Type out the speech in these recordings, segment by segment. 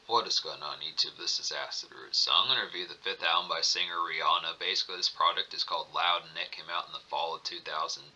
What is going on YouTube? This is Acid Root. So I'm going to review the fifth album by singer Rihanna. Basically this product is called Loud and it came out in the fall of 2010.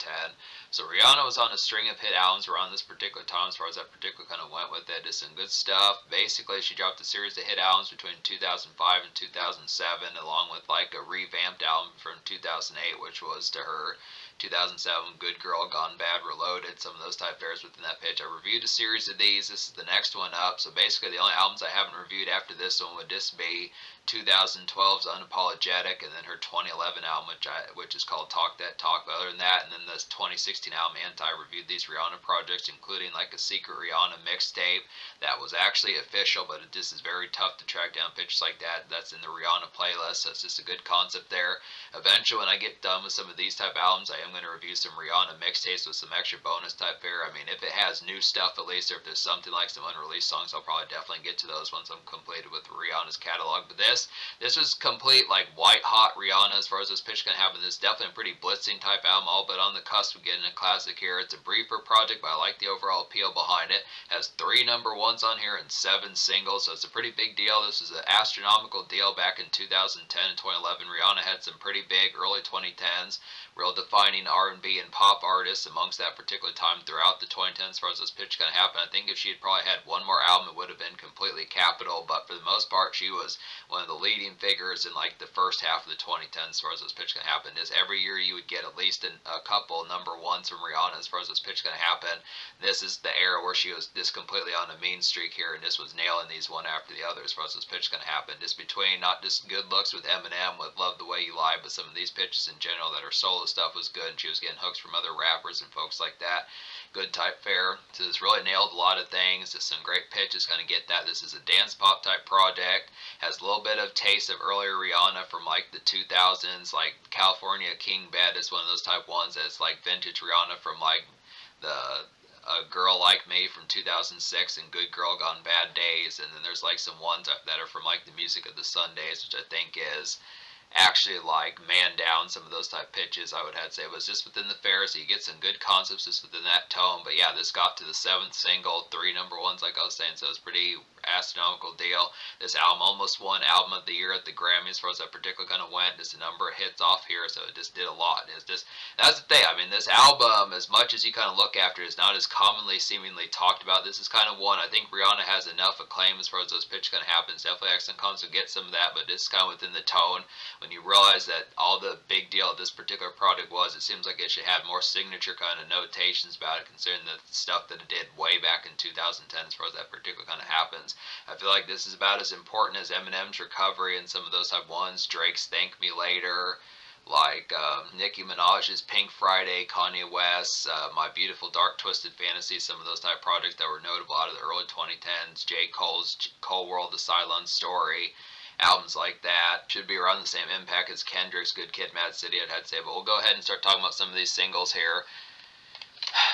So Rihanna was on a string of hit albums around this particular time as far as that particular kind of went with it. Just some good stuff. Basically she dropped a series of hit albums between 2005 and 2007 along with like a revamped album from 2008 which was to her 2007 Good Girl Gone Bad Reloaded, some of those type fairs within that pitch. I reviewed a series of these. This is the next one up. So basically the only albums I haven't reviewed after this one would just be 2012's Unapologetic and then her 2011 album which is called Talk That Talk. But other than that, and then this 2016 album Anti, reviewed these Rihanna projects including like a secret Rihanna mixtape that was actually official, but it just is very tough to track down pictures like that. That's in the Rihanna playlist, so it's just a good concept there. Eventually when I get done with some of these type albums, I am going to review some Rihanna mixtapes with some extra bonus type fare. I mean, if it has new stuff at least, or if there's something like some unreleased songs, I'll probably definitely get to those once I'm completed with Rihanna's catalog. But this was complete like white hot Rihanna as far as this pitch can happen. This is definitely a pretty blitzing type album, all but on the cusp of getting a classic here. It's a briefer project, but I like the overall appeal behind it. Has 3 number ones on here and 7 singles, so it's a pretty big deal. This was an astronomical deal back in 2010 and 2011. Rihanna had some pretty big early 2010s, real defining R&B and pop artists amongst that particular time throughout the 2010s as far as this pitch can happen. I think if she had probably had one more album, it would have been completely capital, but for the most part, she was one of the leading figures in like the first half of the 2010s as far as this pitch can happen. Is every year you would get at least a couple number ones from Rihanna as far as this pitch can happen. This is the era where she was just completely on a mean streak here, and this was nailing these one after the other as far as this pitch can happen. Just between not just good looks with Eminem with Love the Way You Lie, but some of these pitches in general that her solo stuff was good, and she was getting hooks from other rappers and folks like that. Good type fare. So this really nailed a lot of things. Just some great pitches, going to get that. This is a dance pop type project. Has a little bit of taste of earlier Rihanna from like the 2000s, like California King Bed is one of those type ones that's like vintage Rihanna from like the A Girl Like Me from 2006 and Good Girl Gone Bad Days, and then there's like some ones that are from like the Music of the Sundays, which I think is actually like man down, some of those type pitches I would have to say. It was just within the fair, so you get some good concepts just within that tone. But yeah, this got to the 7th single, 3 number ones like I was saying, so it's pretty astronomical deal. This album almost won Album of the Year at the Grammys as far as that particular kind of went. Just a number of hits off here, so it just did a lot. It's just, that's the thing. I mean, this album, as much as you kind of look after, is not as commonly seemingly talked about. This is kind of one I think Rihanna has enough acclaim as far as those pitch kind of happens. Definitely Accent Comes will get some of that, but it's kind of within the tone. When you realize that all the big deal of this particular product was, it seems like it should have more signature kind of notations about it, considering the stuff that it did way back in 2010 as far as that particular kind of happens. I feel like this is about as important as Eminem's Recovery and some of those type ones, Drake's Thank Me Later, like Nicki Minaj's Pink Friday, Kanye West's My Beautiful Dark Twisted Fantasy, some of those type projects that were notable out of the early 2010s, J. Cole's Cole World, The Cylon Story, albums like that. Should be around the same impact as Kendrick's Good Kid, Mad City, I'd have to say. But we'll go ahead and start talking about some of these singles here.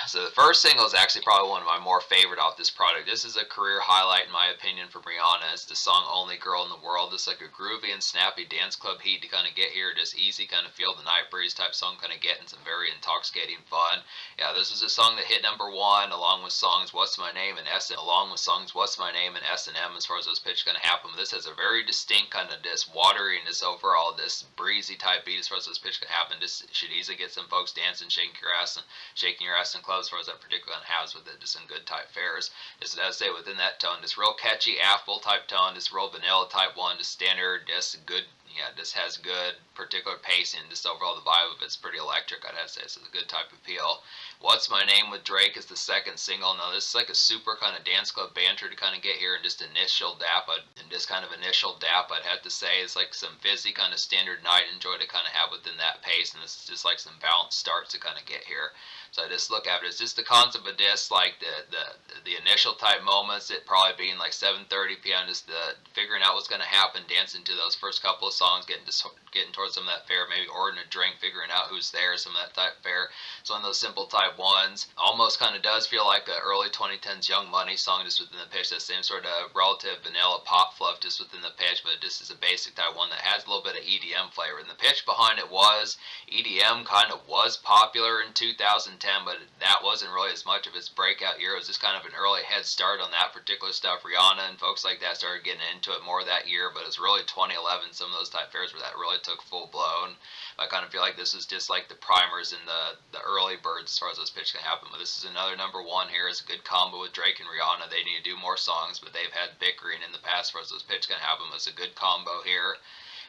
So the first single is actually probably one of my more favorite off this product. This is a career highlight in my opinion for Rihanna. It's the song Only Girl in the World. It's like a groovy and snappy dance club heat to kind of get here. Just easy kind of feel the night breeze type song kind of getting some very intoxicating fun. Yeah, this is a song that hit number 1 along with songs What's My Name and S and M as far as those pitches kind of happen. This has a very distinct kind of this watery and this overall this breezy type beat as far as those pitches can happen. This should easily get some folks dancing, shaking your ass and clubs as far as that particular one has with it, just in good type fares. Just as I say, within that tone, just real catchy affable type tone, just real vanilla type one, just standard, just good. Yeah, this has good particular pacing. Just overall, the vibe of it's pretty electric, I'd have to say. So it's a good type of feel. What's My Name with Drake is the second single. Now, this is like a super kind of dance club banter to kind of get here, and just initial dap. I'd have to say, is like some fizzy kind of standard night enjoy to kind of have within that pace, and this is just like some balanced starts to kind of get here. So I just look at it. It's just the concept of this, like the initial type moments, it probably being like 7:30 p.m. Just the figuring out what's going to happen, dancing to those first couple of songs songs, getting towards some of that fare, maybe ordering a drink, figuring out who's there, some of that type fare. It's one of those simple type ones. Almost kind of does feel like an early 2010s Young Money song just within the pitch. That same sort of relative vanilla pop fluff just within the pitch, but this is a basic type one that has a little bit of EDM flavor. And the pitch behind it was EDM kind of was popular in 2010, but that wasn't really as much of its breakout year. It was just kind of an early head start on that particular stuff. Rihanna and folks like that started getting into it more that year, but it was really 2011, some of those type fairs where that really took full blown. I kind of feel like this was just like the primers and the early birds as far as those pitches can happen. But this is another number one here. It's a good combo with Drake and Rihanna. They need to do more songs, but they've had bickering in the past as far as those pitches can happen. It's a good combo here.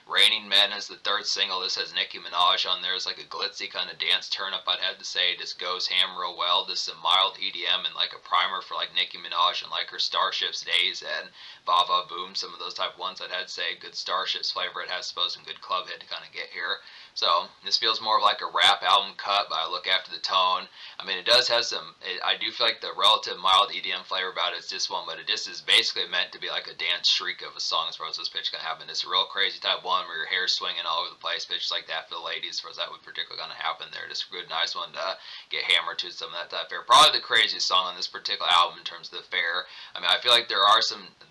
Raining Men is the third single. This has Nicki Minaj on there. It's like a glitzy kind of dance turn up, I'd have to say. This goes ham real well. This is a mild EDM and like a primer for like Nicki Minaj and like her Starships days and Bava Boom, some of those type ones, I'd have to say. Good Starships flavor it has, suppose, and good club hit to kind of get here. So this feels more of like a rap album cut, but I look after the tone. I mean, it does have I do feel like the relative mild EDM flavor about it is this one, but it just is basically meant to be like a dance shriek of a song as far as this pitch can happen. It's a real crazy type one where your hair's swinging all over the place, pitches like that for the ladies, as far as that would particularly going to happen there. Just a good, nice one to get hammered to some of that type fare. Probably the craziest song on this particular album in terms of the fare. I mean, I feel like there are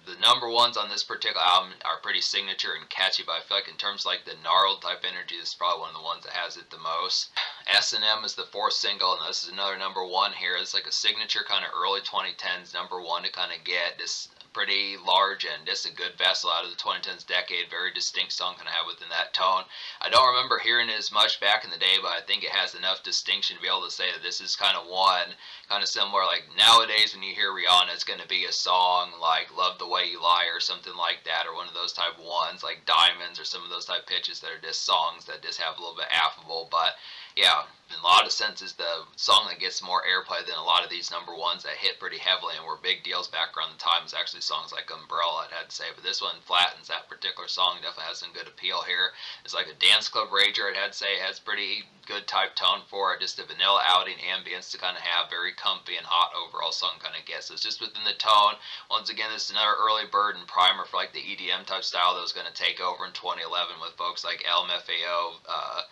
the number ones on this particular album are pretty signature and catchy, but I feel like in terms of like the gnarled type energy, this is probably one of the ones that has it the most. S&M is the fourth single, and this is another number one here. It's like a signature kind of early 2010s number one to kind of get this pretty large and just a good vessel out of the 2010s decade. Very distinct song kind of have within that tone. I don't remember hearing it as much back in the day, but I think it has enough distinction to be able to say that this is kind of one, kind of similar. Like nowadays when you hear Rihanna, it's going to be a song like Love the Way You Lie or something like that, or one of those type ones like Diamonds or some of those type pitches that are just songs that just have a little bit affable. But yeah, in a lot of senses, the song that gets more airplay than a lot of these number ones that hit pretty heavily and were big deals back around the time is actually songs like Umbrella, I'd have to say. But this one flattens that particular song, definitely has some good appeal here. It's like a dance club rager, I'd have to say. It has pretty good type tone for it. Just a vanilla outing ambience to kind of have. Very comfy and hot overall song kind of gets. So it's just within the tone. Once again, this is another early bird and primer for like the EDM type style that was going to take over in 2011 with folks like LMFAO,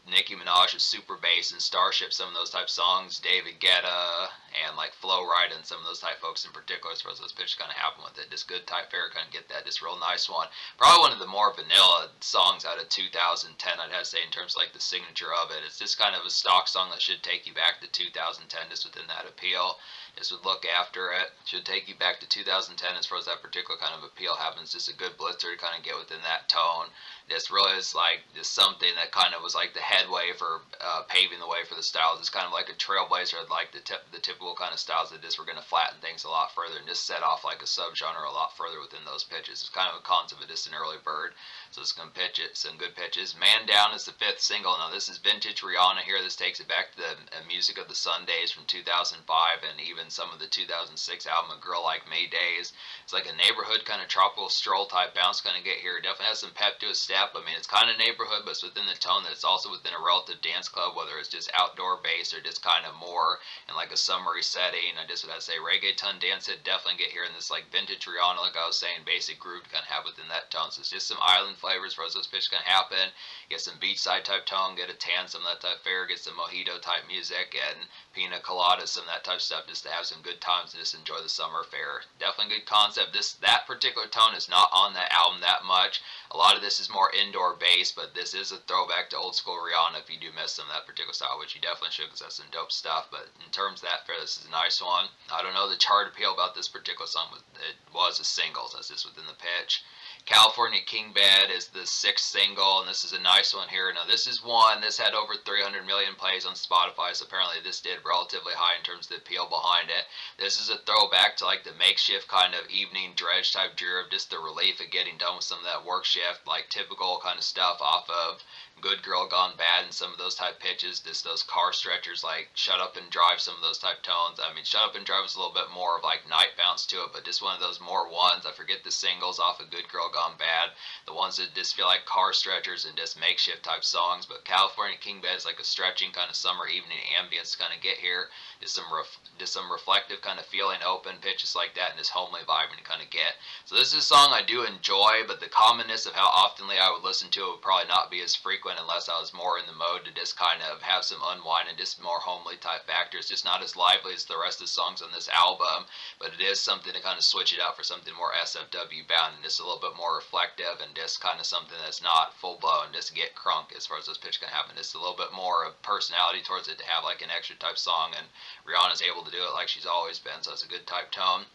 Nicki Minaj's Super Bass and Starship, some of those type songs, David Guetta, and like Flo Rida and some of those type folks in particular, as far as those pitches kind of happen with it. Just good type fare, kind of get that, just real nice one. Probably one of the more vanilla songs out of 2010, I'd have to say, in terms of like the signature of it. It's just kind of a stock song that should take you back to 2010, just within that appeal. Just would look after it. Should take you back to 2010 as far as that particular kind of appeal happens. Just a good blitzer to kind of get within that tone. This really is like just something that kind of was like the headway for paving the way for the styles. It's kind of like a trailblazer, like the typical kind of styles that just were going to flatten things a lot further and just set off like a subgenre a lot further within those pitches. It's kind of a concept of just an early bird. So it's going to pitch it, some good pitches. Man Down is the fifth single. Now this is vintage Rihanna here. This takes it back to the Music of the Sundays from 2005 and even some of the 2006 album, A Girl Like Me days. It's like a neighborhood kind of tropical stroll type bounce kind of get here. It definitely has some pep to its step. I mean, it's kind of neighborhood, but it's within the tone that it's also within a relative dance club, whether it's just outdoor bass or just kind of more in like a summery setting. I just would say reggaeton dance hit definitely get here in this like vintage Rihanna, like I was saying, basic groove to kind of have within that tone. So it's just some island flavors for those pitches can happen. Get some beachside type tone, get a tan, some of that type fare, get some mojito type music and pina colada, some of that type stuff, just to have some good times and just enjoy the summer fare. Definitely good concept. That particular tone is not on that album that much. A lot of this is more indoor based, but this is a throwback to old school Rihanna if you do miss some of that particular style, which you definitely should, because that's some dope stuff. But in terms of that fare, this is a nice one. I don't know the chart appeal about this particular song, but it was a single, so it's just within the pitch. California King Bed is the sixth single, and this is a nice one here. Now this is one, this had over 300 million plays on Spotify, so apparently this did relatively high in terms of the appeal behind it. This is a throwback to like the makeshift kind of evening dredge type drear of just the relief of getting done with some of that work shift, like typical kind of stuff off of Good Girl Gone Bad and some of those type pitches, just those car stretchers like Shut Up and Drive, some of those type tones. I mean, Shut Up and Drive is a little bit more of like night bounce to it, but just one of those more ones. I forget the singles off of Good Girl Gone Bad, the ones that just feel like car stretchers and just makeshift type songs. But California King Bed is like a stretching kind of summer evening ambience to kind of get here. Just some reflective kind of feeling, open pitches like that, and this homely vibe to kind of get. So this is a song I do enjoy, but the commonness of how oftenly I would listen to it would probably not be as frequent unless I was more in the mode to just kind of have some unwind and just more homely type factors. Just not as lively as the rest of the songs on this album, but it is something to kind of switch it out for something more SFW bound and just a little bit more reflective and just kind of something that's not full blown, just get crunk as far as those pitch can happen. Just a little bit more of personality towards it to have like an extra type song, and Rihanna's able to do it like she's always been, so it's a good type tone.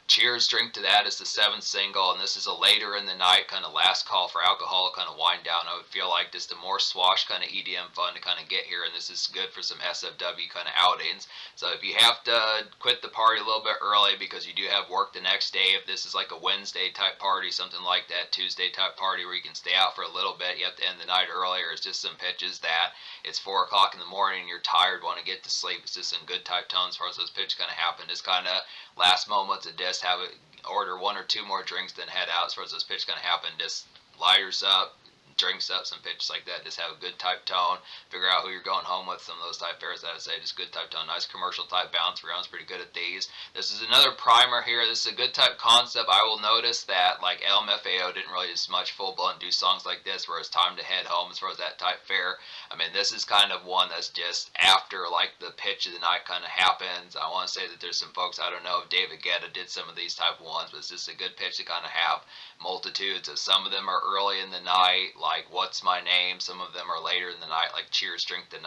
Cheers, Drink to That is the 7th single, and this is a later in the night kind of last call for alcohol, kind of wind down. I would feel like just a more swash kind of EDM fun to kind of get here, and this is good for some SFW kind of outings. So if you have to quit the party a little bit early because you do have work the next day, if this is like a Wednesday type party, something like that, Tuesday type party where you can stay out for a little bit, you have to end the night earlier, it's just some pitches that it's 4 o'clock in the morning, you're tired, want to get to sleep. It's just some good type tones as far as those pitches kind of happen. Just kind of last moments of just have it, order 1 or 2 more drinks, then head out as far as those pitches kind of happen. Just lighters up, drinks up, some pitches like that. Just have a good type tone. Figure out who you're going home with. Some of those type pairs that I say, just good type tone. Nice commercial type balance. Rihanna's pretty good at these. This is another primer here. This is a good type concept. I will notice that like LMFAO didn't really as much full blown do songs like this where it's time to head home as far as that type fare. I mean, this is kind of one that's just after like the pitch of the night kind of happens. I want to say that there's some folks, I don't know if David Guetta did some of these type ones, but it's just a good pitch to kind of have multitudes of. Some of them are early in the night, like What's My Name. Some of them are later in the night, like Cheers, Drink to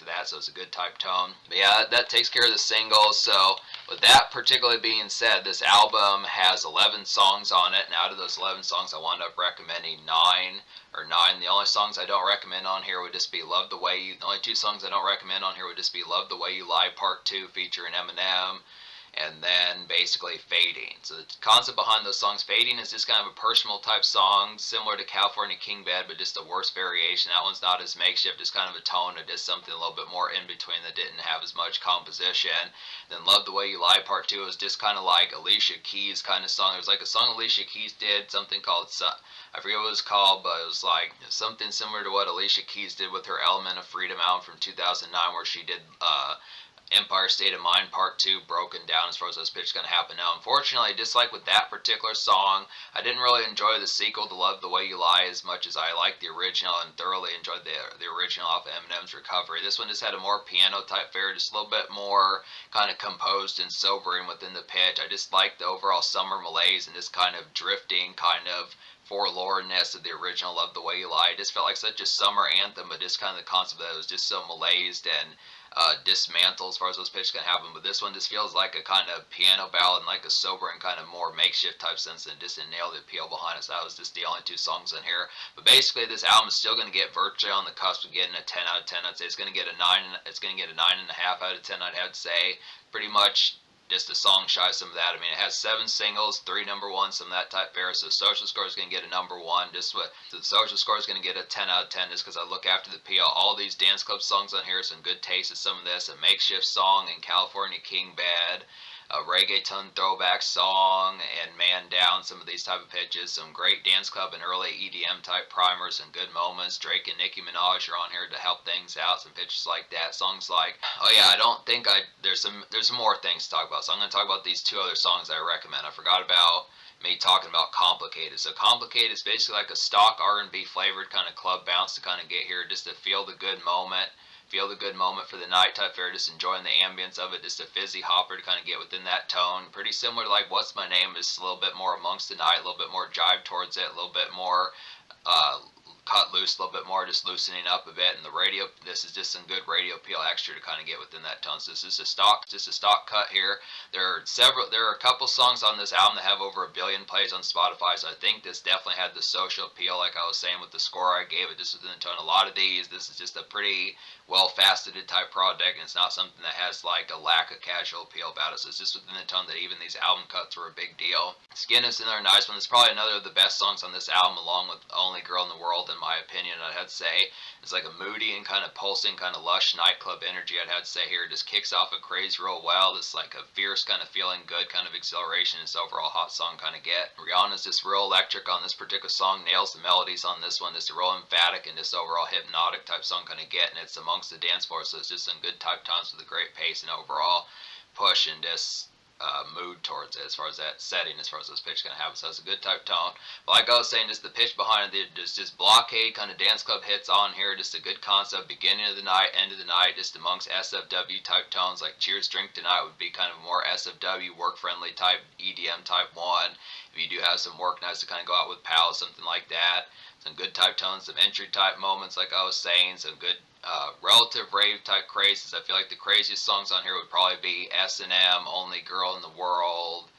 That, so it's a good type tone. But yeah, that takes care of the singles. So with that particularly being said, this album has 11 songs on it, and out of those 11 songs I wound up recommending 9. The only songs I don't recommend on here would just be Love the Way You. The only 2 songs I don't recommend on here would just be Love the Way You Lie Part 2 featuring Eminem, and then basically Fading. So the concept behind those songs, Fading is just kind of a personal type song, similar to California King Bed, but just a worse variation. That one's not as makeshift, just kind of a tone, it is something a little bit more in between that didn't have as much composition. Then Love the Way You Lie Part 2 is just kind of like Alicia Keys kind of song. It was like a song Alicia Keys did, something called, I forget what it was called, but it was like something similar to what Alicia Keys did with her Element of Freedom album from 2009, where she did Empire State of Mind Part 2 broken down as far as those pitches going to happen. Now, unfortunately, just like with that particular song, I didn't really enjoy the sequel to Love the Way You Lie as much as I liked the original and thoroughly enjoyed the original off of Eminem's Recovery. This one just had a more piano type fare, just a little bit more kind of composed and sobering within the pitch. I just liked the overall summer malaise and this kind of drifting kind of forlornness of the original Love the Way You Lie. It just felt like such a summer anthem, but just kind of the concept that it was just so malaised and dismantle as far as those pitches can happen. But this one just feels like a kind of piano ballad and like a sobering kind of more makeshift type sense, and just didn't nail the appeal behind it. So that was just the only 2 songs in here. But basically this album is still going to get virtually on the cusp of getting a 10 out of 10. I'd say it's going to get a 9. It's going to get a 9.5 out of 10. I'd have to say pretty much just a song shy of some of that. I mean, it has 7 singles, 3 number ones, some of that type fare. So the social score is going to get a number 1. Just what so the social score is going to get a 10 out of 10 just because I look after the PL. All these dance club songs on here, some good taste of some of this. A makeshift song in California King Bed, a reggaeton throwback song, and Man Down, some of these type of pitches, some great dance club and early EDM type primers and good moments. Drake and Nicki Minaj are on here to help things out, some pitches like that. Songs like, oh yeah, I don't think there's some more things to talk about, so I'm going to talk about these 2 other songs I recommend. I forgot about me talking about Complicated. So Complicated is basically like a stock R&B flavored kind of club bounce to kind of get here, just to feel the good moment. Feel the good moment for the night type fare, just enjoying the ambience of it, just a fizzy hopper to kind of get within that tone. Pretty similar to like What's My Name, just a little bit more amongst the night, a little bit more jive towards it, a little bit more cut loose, a little bit more just loosening up a bit. And the radio, this is just some good radio appeal extra to kind of get within that tone. So this is just a stock cut here. There are a couple songs on this album that have over 1 billion plays on Spotify, so I think this definitely had the social appeal, like I was saying with the score I gave it, just within the tone. A lot of these, this is just a pretty well-faceted type project, and it's not something that has like a lack of casual appeal about it. So it's just within the tone that even these album cuts were a big deal. Skin is another nice one. It's probably another of the best songs on this album, along with Only Girl in the World, in my opinion. I'd have to say it's like a moody and kind of pulsing, kind of lush nightclub energy. I'd have to say here, it just kicks off a craze real well. This like a fierce kind of feeling good, kind of exhilaration. This overall hot song kind of get. Rihanna's just real electric on this particular song. Nails the melodies on this one. Just a real emphatic and just overall hypnotic type song kind of get. And it's amongst the dance floor, so it's just some good type times with a great pace and overall push and just mood towards it as far as that setting, as far as those pitch kind of have. So it's a good type tone. But like I was saying, just the pitch behind it, just blockade kind of dance club hits on here. Just a good concept, beginning of the night, end of the night, just amongst SFW type tones. Like Cheers Drink Tonight would be kind of more SFW, work friendly type, EDM type one. If you do have some work nights to kind of go out with pals, something like that. Some good type tones, some entry type moments, like I was saying, some good relative rave type crazes. I feel like the craziest songs on here would probably be S&M, Only Girl in the World,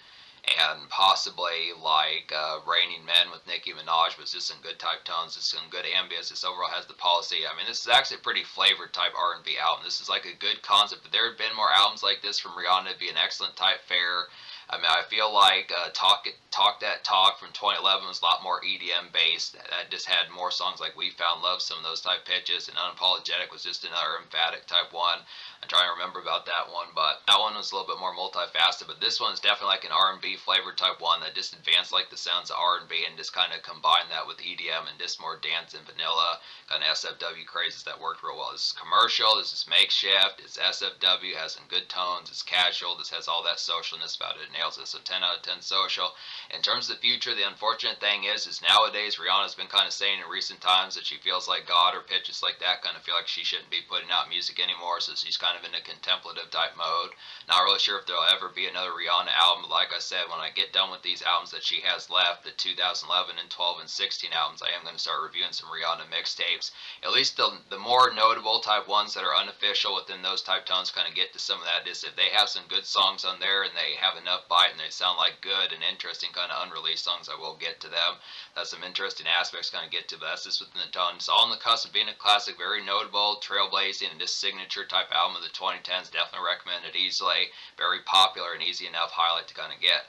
and possibly like Raining Men with Nicki Minaj, but just some good type tones, just some good ambience. This overall has the policy. I mean, this is actually a pretty flavored type R&B album. This is like a good concept. If there had been more albums like this from Rihanna, it'd be an excellent type fare. I mean, I feel like Talk That Talk from 2011 was a lot more EDM based. That just had more songs like We Found Love, some of those type pitches, and Unapologetic was just another emphatic type one. I'm trying to remember about that one, but that one was a little bit more multifaceted. But this one is definitely like an R&B flavored type one that just advanced like the sounds of R&B and just kind of combined that with EDM and just more dance and vanilla kind of SFW crazes that worked real well. This is commercial. This is makeshift. It's SFW. Has some good tones. It's casual. This has all that socialness about it. It nails it. So 10 out of 10 social. In terms of the future, the unfortunate thing is nowadays Rihanna's been kind of saying in recent times that she feels like God or pitches like that kind of feel like she shouldn't be putting out music anymore. So she's kind of in a contemplative type mode. Not really sure if there'll ever be another Rihanna album. But like I said, when I get done with these albums that she has left, the 2011 and 12 and 16 albums, I am going to start reviewing some Rihanna mixtapes. At least the more notable type ones that are unofficial within those type tones kind of get to some of that. Is if they have some good songs on there and they have enough bite and they sound like good and interesting kind of unreleased songs, I will get to them. That's some interesting aspects kind of get to, but that's just within the tone. It's all in the cusp of being a classic, very notable, trailblazing, and just signature type album of the 2010s. Definitely recommend it easily. Very popular and easy enough highlight to kind of get.